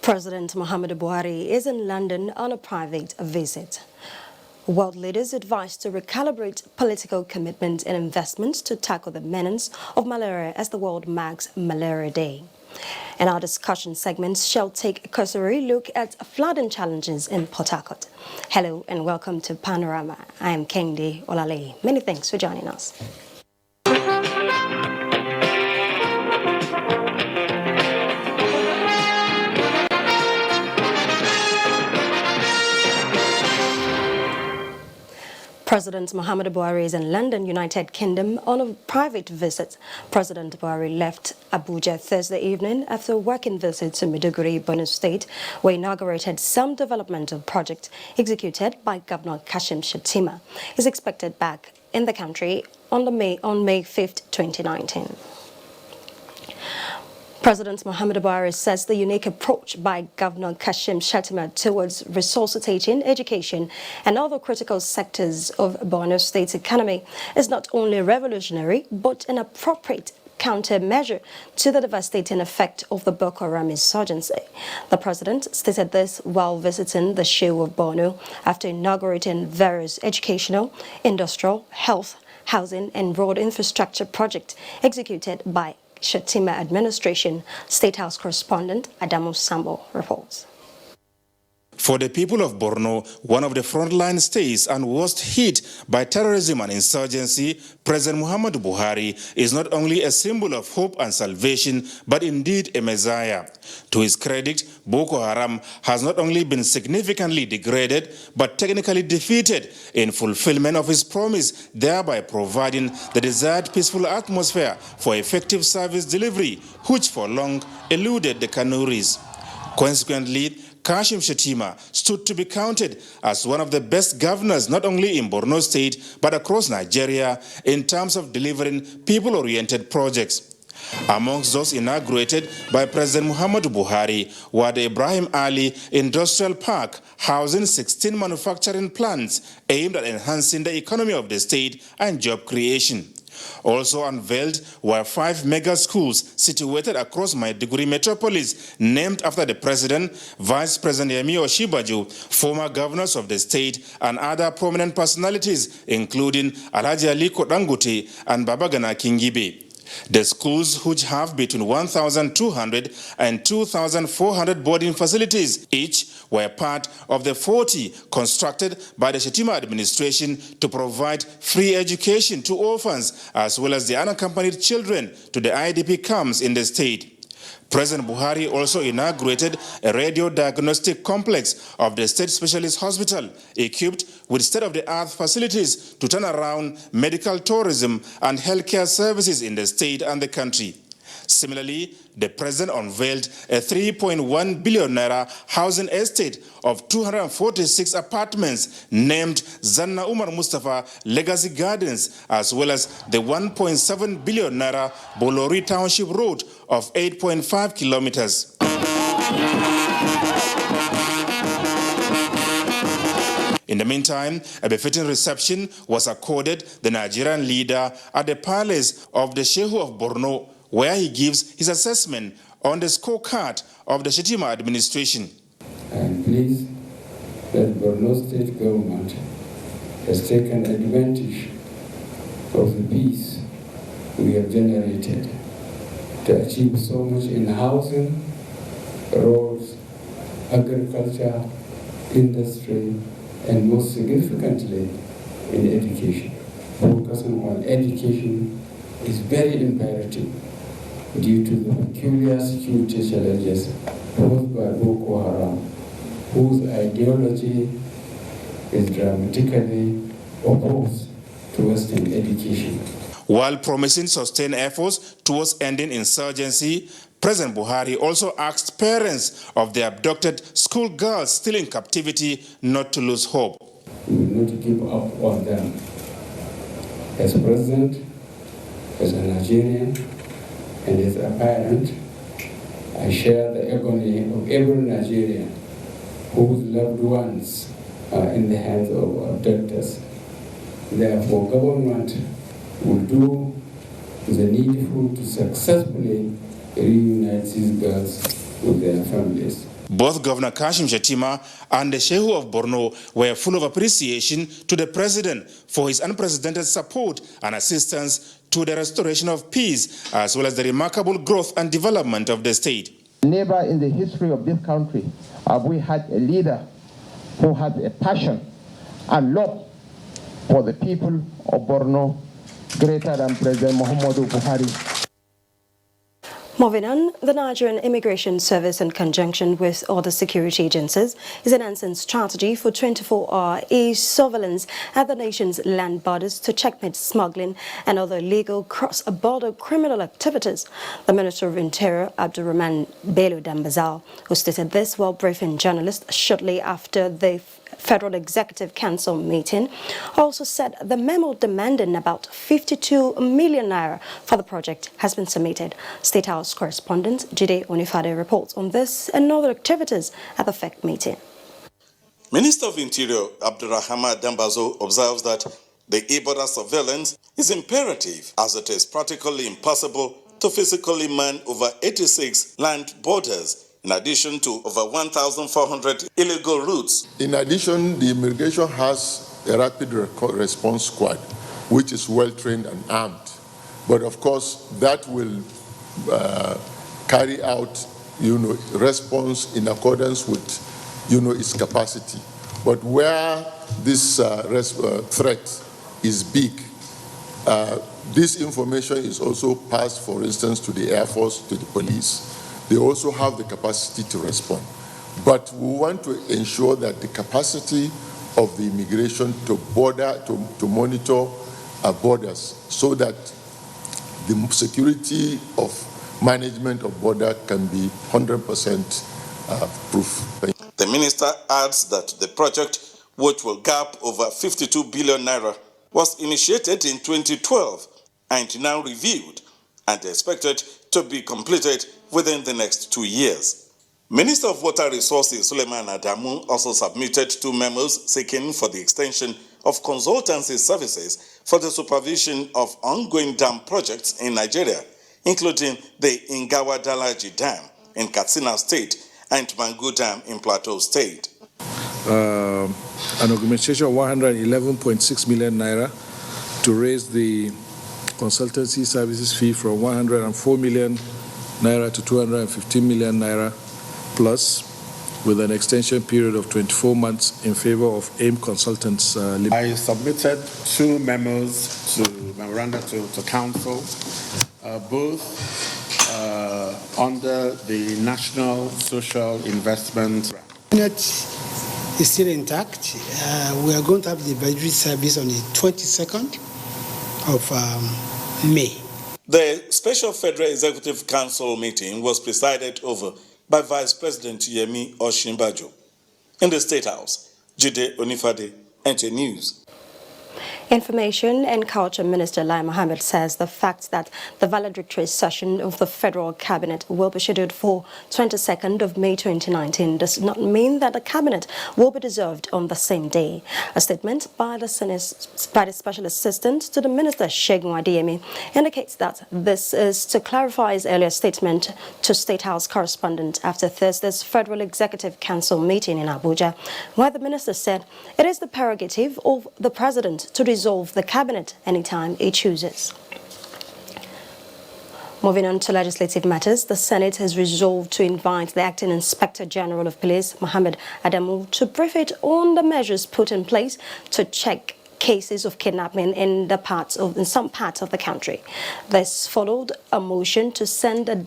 President Muhammadu Buhari is in London on a private visit. World leaders advised to recalibrate political commitment and investments to tackle the menace of malaria as the world marks Malaria Day. In our discussion segments shall take a cursory look at flooding challenges in Port Harcourt. Hello and welcome to Panorama. I am Kende Olale. Many thanks for joining us. President Muhammadu Buhari is in London, United Kingdom, on a private visit. President Buhari left Abuja Thursday evening after a working visit to Maiduguri, Borno State, where he inaugurated some developmental project executed by Governor Kashim Shettima. He is expected back in the country on May 5th, 2019. President Muhammadu Buhari says the unique approach by Governor Kashim Shettima towards resuscitating education and other critical sectors of Borno State's economy is not only revolutionary but an appropriate countermeasure to the devastating effect of the Boko Haram insurgency. The president stated this while visiting the Shehu of Borno after inaugurating various educational, industrial, health, housing and road infrastructure projects executed by Shettima administration. State House correspondent Adamu Sambo reports. For the people of Borno, one of the frontline states and worst hit by terrorism and insurgency, President Muhammadu Buhari is not only a symbol of hope and salvation, but indeed a messiah. To his credit, Boko Haram has not only been significantly degraded, but technically defeated in fulfillment of his promise, thereby providing the desired peaceful atmosphere for effective service delivery, which for long eluded the Kanuris. Consequently, Kashim Shettima stood to be counted as one of the best governors not only in Borno State but across Nigeria in terms of delivering people-oriented projects. Amongst those inaugurated by President Muhammadu Buhari were the Ibrahim Ali Industrial Park, housing 16 manufacturing plants aimed at enhancing the economy of the state and job creation. Also unveiled were 5 mega schools situated across Maiduguri metropolis, named after the president, Vice President Yemi Osinbajo, former governors of the state, and other prominent personalities, including Alhaji Aliko Dangote and Babagana Kingibe. The schools, which have between 1,200 and 2,400 boarding facilities each, were part of the 40 constructed by the Shettima administration to provide free education to orphans as well as the unaccompanied children to the IDP camps in the state. President Buhari also inaugurated a radio diagnostic complex of the State Specialist Hospital, equipped with state-of-the-art facilities to turn around medical tourism and healthcare services in the state and the country. Similarly, the president unveiled a 3.1 billion naira housing estate of 246 apartments named Zanna Umar Mustafa Legacy Gardens, as well as the 1.7 billion naira Bolori Township Road of 8.5 kilometers. In the meantime, a befitting reception was accorded the Nigerian leader at the palace of the Shehu of Borno, where he gives his assessment on the scorecard of the Shettima administration. I am pleased that Borno State government has taken advantage of the peace we have generated to achieve so much in housing, roads, agriculture, industry, and most significantly in education. Focusing on education is very imperative due to the peculiar security challenges posed by Boko Haram, whose ideology is dramatically opposed to Western education. While promising sustained efforts towards ending insurgency, President Buhari also asked parents of the abducted schoolgirls still in captivity not to lose hope. We will not give up on them. As president, as a Nigerian, and as a parent, I share the agony of every Nigerian whose loved ones are in the hands of abductors. Therefore, government will do the needful to successfully reunite these girls with their families. Both Governor Kashim Shettima and the Shehu of Borno were full of appreciation to the president for his unprecedented support and assistance to the restoration of peace, as well as the remarkable growth and development of the state. Never in the history of this country have we had a leader who had a passion and love for the people of Borno greater than President Muhammadu Buhari. Moving on, the Nigerian Immigration Service, in conjunction with other security agencies, is enhancing strategy for 24-hour e-surveillance at the nation's land borders to checkmate smuggling and other illegal cross-border criminal activities. The Minister of Interior, Abdulrahman Bello Dambazao, who stated this while briefing journalists shortly after the Federal Executive Council meeting, also said the memo demanding about 52 million naira for the project has been submitted. State House correspondent Jide Onifade reports on this and other activities at the FEC meeting. Minister of Interior Abdulrahman Dambazo observes that the e-border surveillance is imperative, as it is practically impossible to physically man over 86 land borders, in addition to over 1,400 illegal routes. In addition, the immigration has a rapid response squad, which is well trained and armed. But of course, that will carry out, response in accordance with, its capacity. But where this threat is big, this information is also passed, for instance, to the Air Force, to the police. They also have the capacity to respond. But we want to ensure that the capacity of the immigration to monitor our borders, so that the security of management of border can be 100% proof. The minister adds that the project, which will gap over 52 billion naira, was initiated in 2012 and now reviewed and expected to be completed within the next 2 years. Minister of Water Resources Suleiman Adamu also submitted 2 memos seeking for the extension of consultancy services for the supervision of ongoing dam projects in Nigeria, including the Ingawa Dalaji Dam in Katsina State and Mangu Dam in Plateau State. An augmentation of 111.6 million naira to raise the consultancy services fee from 104 million naira to 215 million naira plus, with an extension period of 24 months in favor of AIM Consultants Limited. I submitted 2 memoranda to council, both under the National Social Investment. Is still intact. We are going to have the budget service on the 22nd of May. The Special Federal Executive Council meeting was presided over by Vice President Yemi Osinbajo. In the State House, Jide Onifade, NTA News. Information and Culture Minister Lai Mohammed says the fact that the valedictory session of the Federal Cabinet will be scheduled for 22nd of May 2019 does not mean that the Cabinet will be dissolved on the same day. A statement by the Special Assistant to the Minister, Segun Adeyemi, indicates that this is to clarify his earlier statement to State House correspondent after Thursday's Federal Executive Council meeting in Abuja, where the Minister said it is the prerogative of the President to dissolve the Cabinet anytime he chooses. Moving on to legislative matters, the Senate has resolved to invite the Acting Inspector General of Police, Mohammed Adamu, to brief it on the measures put in place to check cases of kidnapping in some parts of the country. This followed a motion to send a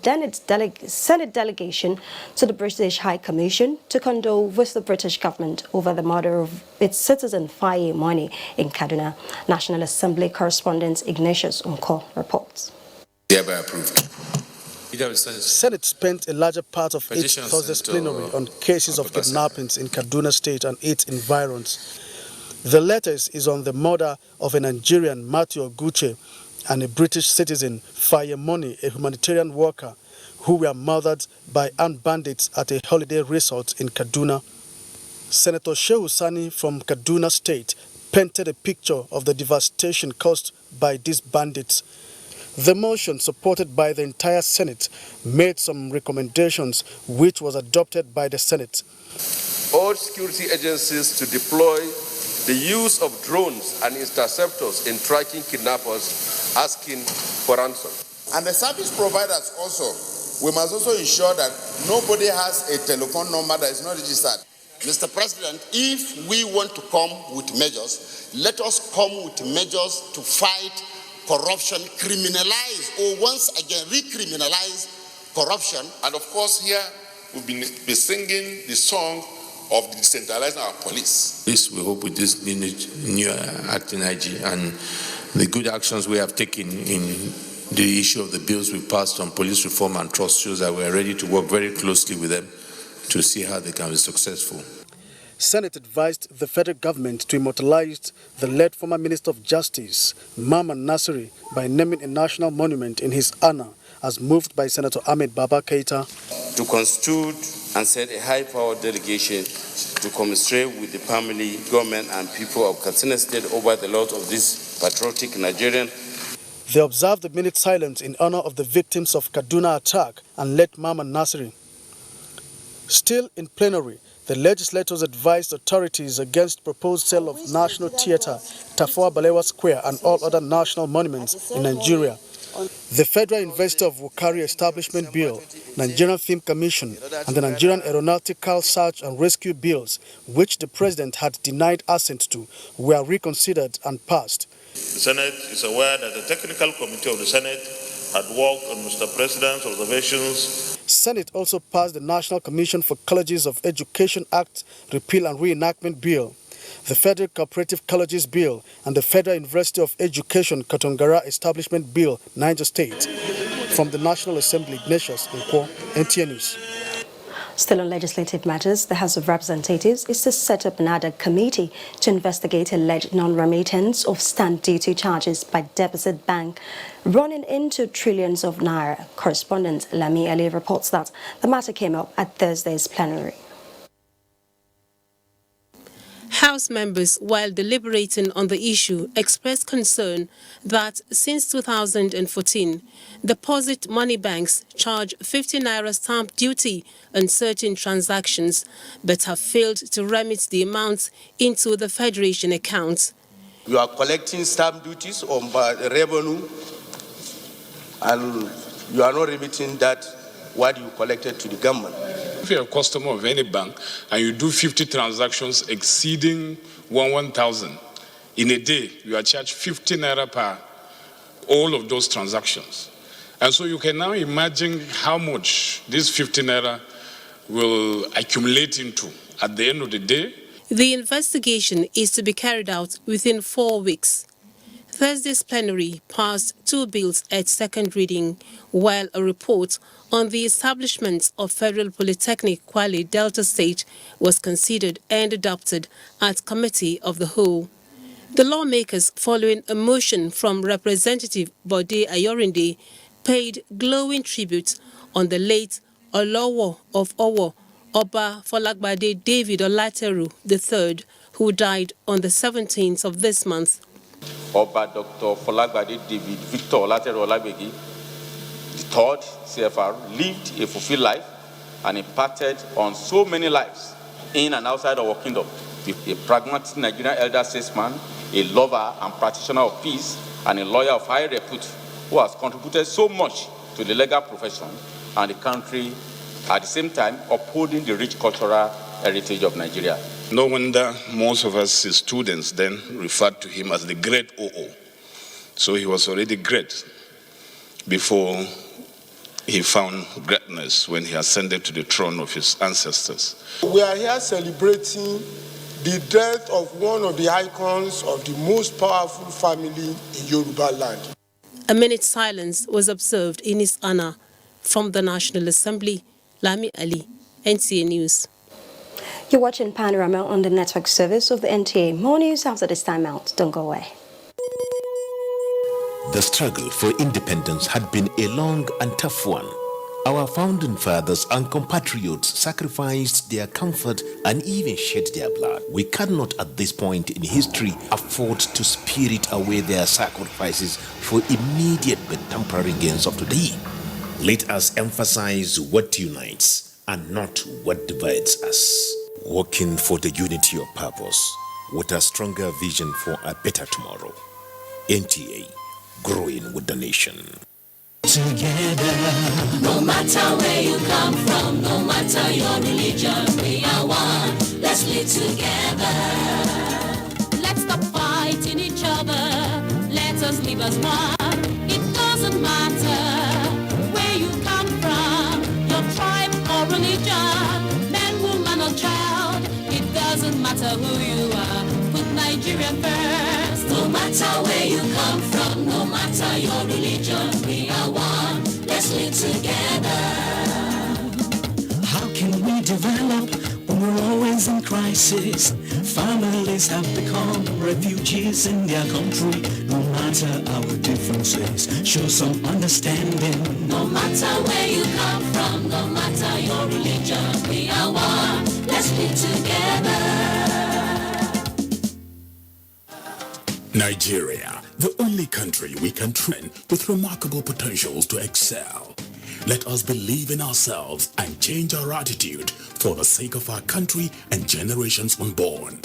Senate delegation to the British High Commission to condole with the British government over the murder of its citizen Faye Money in Kaduna. National Assembly correspondent Ignatius Unko reports. Hereby approved. The Senate spent a larger part of its Thursday's plenary on cases of kidnappings in Kaduna State and its environs. The latest is on the murder of a Nigerian, Matthew Oguche, and a British citizen, Faye Money, a humanitarian worker, who were murdered by armed bandits at a holiday resort in Kaduna. Senator Shehu Sani from Kaduna State painted a picture of the devastation caused by these bandits. The motion, supported by the entire Senate, made some recommendations which was adopted by the Senate. Urge security agencies to deploy the use of drones and interceptors in tracking kidnappers asking for ransom. And the service providers also, we must also ensure that nobody has a telephone number that is not registered. Mr. President, if we want to come with measures, let us come with measures to fight corruption, criminalize, or once again recriminalize corruption. And of course, here we'll be singing the song of decentralizing our police. This, we hope, with this new acting IG and the good actions we have taken in the issue of the bills we passed on police reform and trust, shows that we are ready to work very closely with them to see how they can be successful. Senate advised the federal government to immortalize the late former Minister of Justice, Mamman Nasiri, by naming a national monument in his honor, as moved by Senator Ahmed Baba Keita. To constitute and set a high-powered delegation to commiserate with the family, government, and people of Katsina State over the loss of this patriotic Nigerian. They observed a minute silence in honor of the victims of Kaduna attack and late Mamman Nasiri. Still in plenary, the legislators advised authorities against proposed sale of National Theatre, Tafawa Balewa Square, and all other national monuments in Nigeria. The Federal Investor of Wukari Establishment Bill, Nigerian Film Commission, and the Nigerian Aeronautical Search and Rescue Bills, which the President had denied assent to, were reconsidered and passed. The Senate is aware that the Technical Committee of the Senate had worked on Mr. President's observations. Senate also passed the National Commission for Colleges of Education Act Repeal and Reenactment Bill, the Federal Cooperative Colleges Bill, and the Federal University of Education Katongara Establishment Bill, Niger State. From the National Assembly, Ignatius Nkwo, NTA News. Still on legislative matters, the House of Representatives is to set up another committee to investigate alleged non-remittance of stamp duty charges by Deposit Bank, running into trillions of naira. Correspondent Lami Ali reports that the matter came up at Thursday's plenary. House members, while deliberating on the issue, expressed concern that since 2014, deposit money banks charge 50 naira stamp duty on certain transactions, but have failed to remit the amounts into the Federation accounts. You are collecting stamp duties on revenue, and you are not remitting that what you collected to the government. If you're a customer of any bank and you do 50 transactions exceeding 1,000 in a day, you are charged 50 naira per all of those transactions. And so you can now imagine how much this 50 naira will accumulate into at the end of the day. The investigation is to be carried out within 4 weeks. Thursday's plenary passed 2 bills at second reading, while a report on the establishment of Federal Polytechnic Kwale Delta State was considered and adopted at Committee of the Whole. The lawmakers, following a motion from Representative Bode Ayorinde, paid glowing tribute on the late Olowo of Owo, Oba Folagbade David Olateru III, who died on the 17th of this month. Oba Dr. Folagbade David Victor Olateru Olagbegi, the third CFR, lived a fulfilled life and impacted on so many lives in and outside our kingdom. A pragmatic Nigerian elder statesman, a lover and practitioner of peace, and a lawyer of high repute who has contributed so much to the legal profession and the country, at the same time upholding the rich cultural heritage of Nigeria. No wonder most of us, his students, then referred to him as the great OO. So he was already great before he found greatness when he ascended to the throne of his ancestors. We are here celebrating the death of one of the icons of the most powerful family in Yoruba land. A minute's silence was observed in his honor. From the National Assembly, Lami Ali, NTA News. You're watching Panorama on the network service of the NTA. More news after this time out. Don't go away. The struggle for independence had been a long and tough one. Our founding fathers and compatriots sacrificed their comfort and even shed their blood. We cannot at this point in history afford to spirit away their sacrifices for immediate but temporary gains of today. Let us emphasize what unites and not what divides us. Working for the unity of purpose with a stronger vision for a better tomorrow. NTA, growing with the nation. Together, no matter where you come from, no matter your religion, we are one. Let's live together. Let's stop fighting each other. Let us live as one. It doesn't matter where you come from, your tribe or religion, man, woman or child. It doesn't matter who you are. Put Nigeria first. No matter where you come from, no matter your religion, we are one. Let's live together. How can we develop when we're always in crisis? Families have become refugees in their country. No matter our differences, show some understanding. No matter where you come from, no matter your religion, we are one. Let's live together. Nigeria, the only country we can train with remarkable potentials to excel. Let us believe in ourselves and change our attitude for the sake of our country and generations unborn.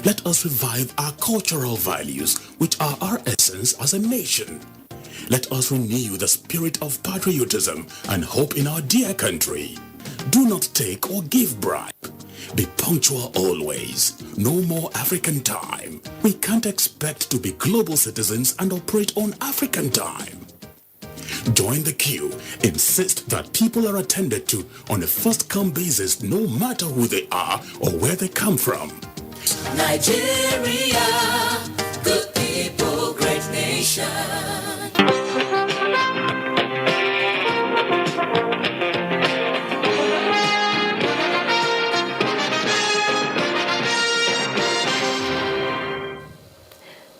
Let us revive our cultural values, which are our essence as a nation. Let us renew the spirit of patriotism and hope in our dear country. Do not take or give bribe. Be punctual always. No more African time. We can't expect to be global citizens and operate on African time. Join the queue. Insist that people are attended to on a first-come basis, no matter who they are or where they come from. Nigeria, good people, great nation.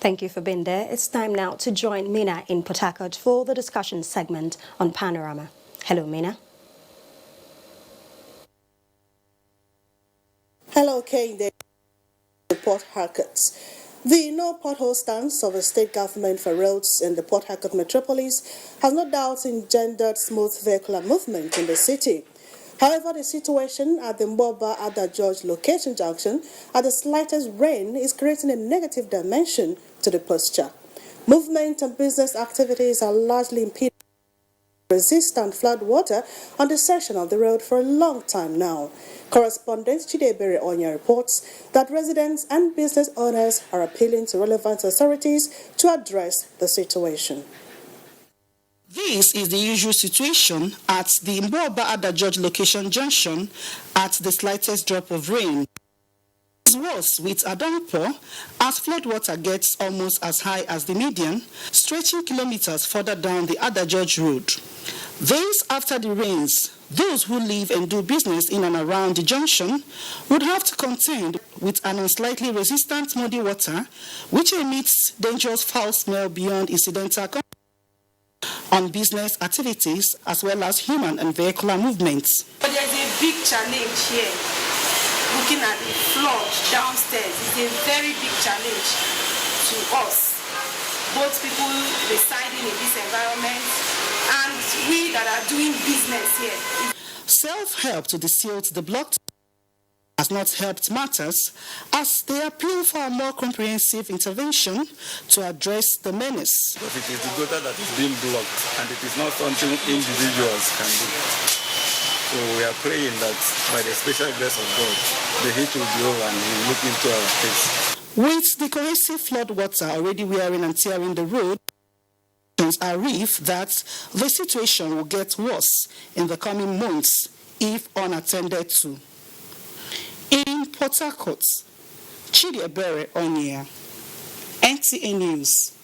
Thank you for being there. It's time now to join Mina in Port Harcourt for the discussion segment on Panorama. Hello, Mina. Hello, Kane. Port Harcourt. The no pothole stance of the state government for roads in the Port Harcourt metropolis has no doubt engendered smooth vehicular movement in the city. However, the situation at the Mboba Ada George location junction at the slightest rain is creating a negative dimension to the posture. Movement and business activities are largely impeded by resistant flood water on the section of the road for a long time now. Correspondent Chidebere Onya reports that residents and business owners are appealing to relevant authorities to address the situation. This is the usual situation at the Mboba Ada George location junction at the slightest drop of rain. It's worse with a downpour as floodwater gets almost as high as the median, stretching kilometers further down the Ada George road. This after the rains, those who live and do business in and around the junction would have to contend with an unsightly resistant muddy water, which emits dangerous foul smell beyond incidental on business activities as well as human and vehicular movements. But there's a big challenge here. Looking at the flood downstairs is a very big challenge to us, both people residing in this environment and we that are doing business here. Self-help to desilt the blocked has not helped matters as they appeal for a more comprehensive intervention to address the menace. But it is the gutter that is being blocked and it is not something individuals can do. So we are praying that by the special grace of God, the heat will be over and He will look into our case. With the cohesive flood water already wearing and tearing the road, are reef that the situation will get worse in the coming months if unattended to. In Port Harcourt, Chidebere Onya, NTA News.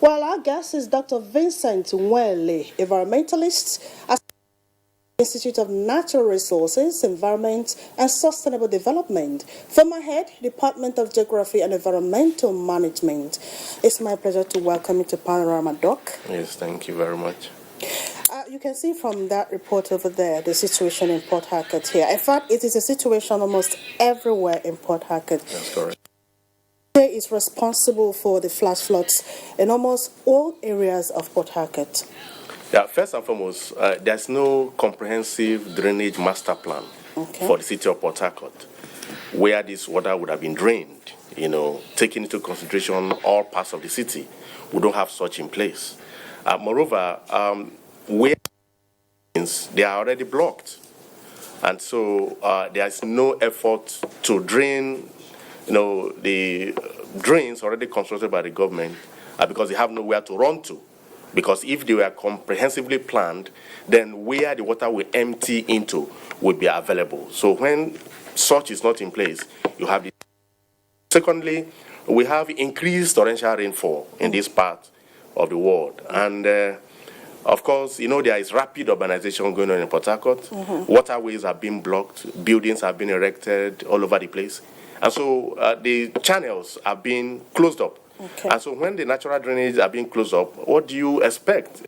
Well, our guest is Dr. Vincent Nwele, environmentalist. Institute of Natural Resources, Environment and Sustainable Development. Former head, Department of Geography and Environmental Management. It's my pleasure to welcome you to Panorama Doc. Yes, thank you very much. You can see from that report over there the situation in Port Harcourt here. In fact, it is a situation almost everywhere in Port Harcourt. That's correct. Is responsible for the flash floods in almost all areas of Port Harcourt. Yeah, first and foremost, there's no comprehensive drainage master plan for the city of Port Harcourt, where this water would have been drained, taking into consideration all parts of the city. We don't have such in place. Moreover, where they are already blocked, and so there's no effort to drain. The drains already constructed by the government because they have nowhere to run to. Because if they were comprehensively planned, then where the water will empty into would be available. So when such is not in place, you have the. Secondly, we have increased torrential rainfall in this part of the world. And of course, there is rapid urbanization going on in Port Harcourt. Waterways are being blocked, buildings have been erected all over the place. And so the channels are being closed up. And so when the natural drainage are being closed up, what do you expect?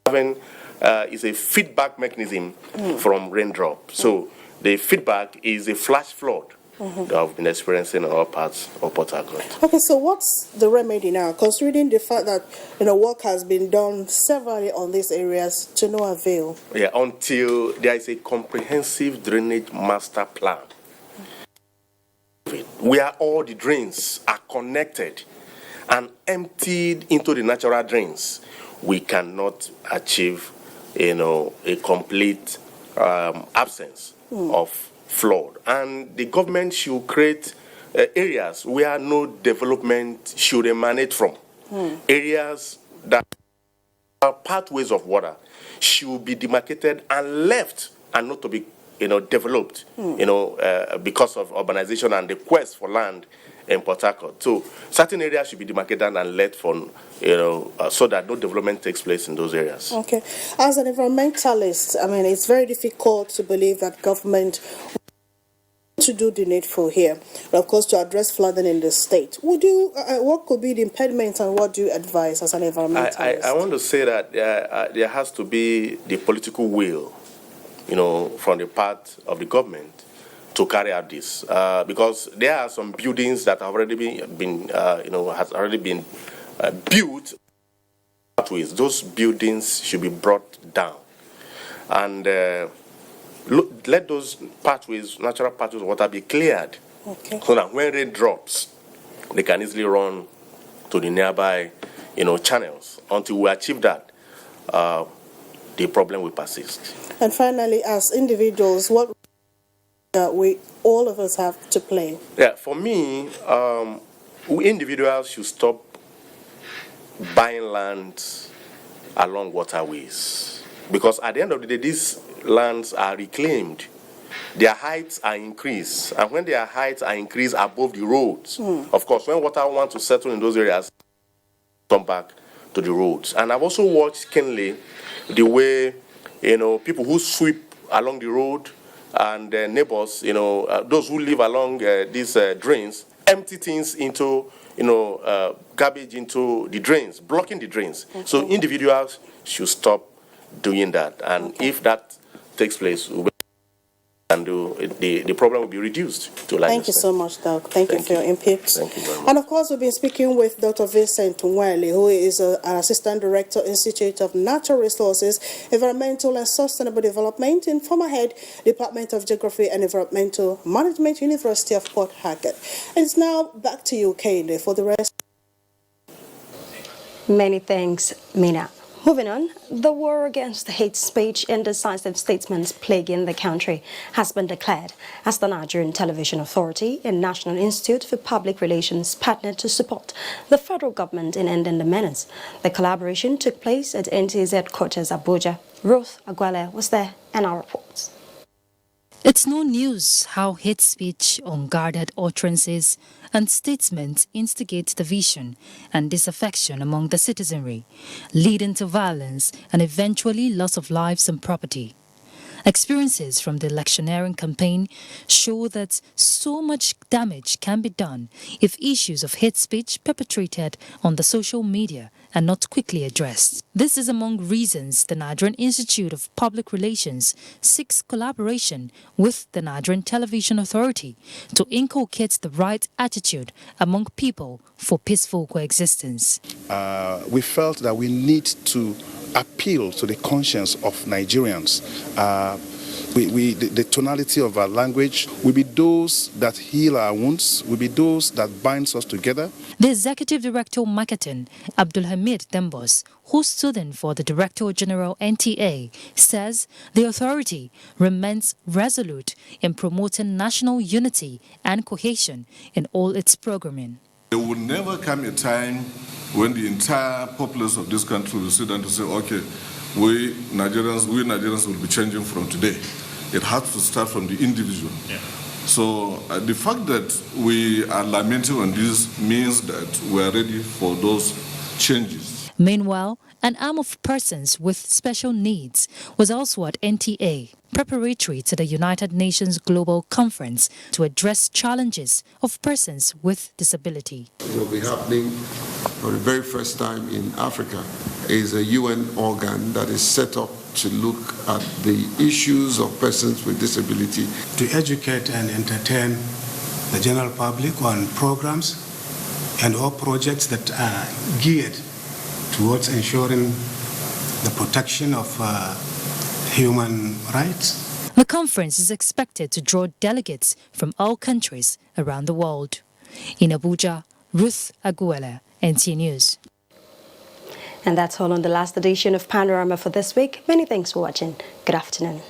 Is a feedback mechanism from raindrop. So the feedback is a flash flood that I've been experiencing in all parts of Port Harcourt. Okay, so what's the remedy now? Considering the fact that work has been done severally on these areas to no avail. Yeah, until there is a comprehensive drainage master plan, where all the drains are connected and emptied into the natural drains, we cannot achieve, a complete absence of flood. And the government should create areas where no development should emanate from. Areas that are pathways of water should be demarcated and left and not to be developed, because of urbanization and the quest for land in Port Harcourt. So certain areas should be demarcated and let for, so that no development takes place in those areas. Okay. As an environmentalist, it's very difficult to believe that government to do the needful here, but of course to address flooding in the state. What could be the impediment and what do you advise as an environmentalist? I want to say that there has to be the political will, from the part of the government to carry out this, because there are some buildings that have already been built. Those buildings should be brought down, and let those pathways, natural pathways of water, be cleared, so that when rain drops, they can easily run to the nearby, channels. Until we achieve that, the problem will persist. And finally, as individuals, what we all of us have to play? Yeah, for me, we individuals should stop buying land along waterways, because at the end of the day, these lands are reclaimed. Their heights are increased, and when their heights are increased above the roads, of course, when water wants to settle in those areas, come back to the roads. And I've also watched keenly the way people who sweep along the road and neighbors, those who live along these drains, empty things into, garbage into the drains, blocking the drains. So individuals should stop doing that. And if that takes place, and the problem will be reduced to life. Thank you so much, Doc. Thank you for your input. Thank you very much. And of course, we've been speaking with Dr. Vincent Nweli, who is an Assistant Director, Institute of Natural Resources, Environmental and Sustainable Development, and former head, Department of Geography and Environmental Management, University of Port Harcourt. And it's now back to you, Kende, for the rest. Many thanks, Mina. Moving on, the war against hate speech and decisive statements plaguing the country has been declared as the Nigerian Television Authority and National Institute for Public Relations partnered to support the federal government in ending the menace. The collaboration took place at NTA's headquarters, Abuja. Ruth Aguale was there and our reports. It's no news how hate speech, unguarded utterances, and statements instigate division and disaffection among the citizenry, leading to violence and eventually loss of lives and property. Experiences from the electioneering campaign show that so much damage can be done if issues of hate speech perpetrated on the social media are not quickly addressed. This is among reasons the Nigerian Institute of Public Relations seeks collaboration with the Nigerian Television Authority to inculcate the right attitude among people for peaceful coexistence. We felt that we need to appeal to the conscience of Nigerians. The tonality of our language will be those that heal our wounds, will be those that binds us together. The Executive Director of Marketing, Abdulhamid Dembos, who stood in for the Director General NTA, says the authority remains resolute in promoting national unity and cohesion in all its programming. There will never come a time when the entire populace of this country will sit down to say, okay, we Nigerians will be changing from today. It has to start from the individual. Yeah. So the fact that we are lamenting on this means that we are ready for those changes. Meanwhile, an arm of persons with special needs was also at NTA, preparatory to the United Nations Global Conference to address challenges of persons with disability. It will be happening for the very first time in Africa. It is a UN organ that is set up to look at the issues of persons with disability. To educate and entertain the general public on programs and all projects that are geared towards ensuring the protection of human rights. The conference is expected to draw delegates from all countries around the world. In Abuja, Ruth Aguela, NT News. And that's all on the last edition of Panorama for this week. Many thanks for watching. Good afternoon.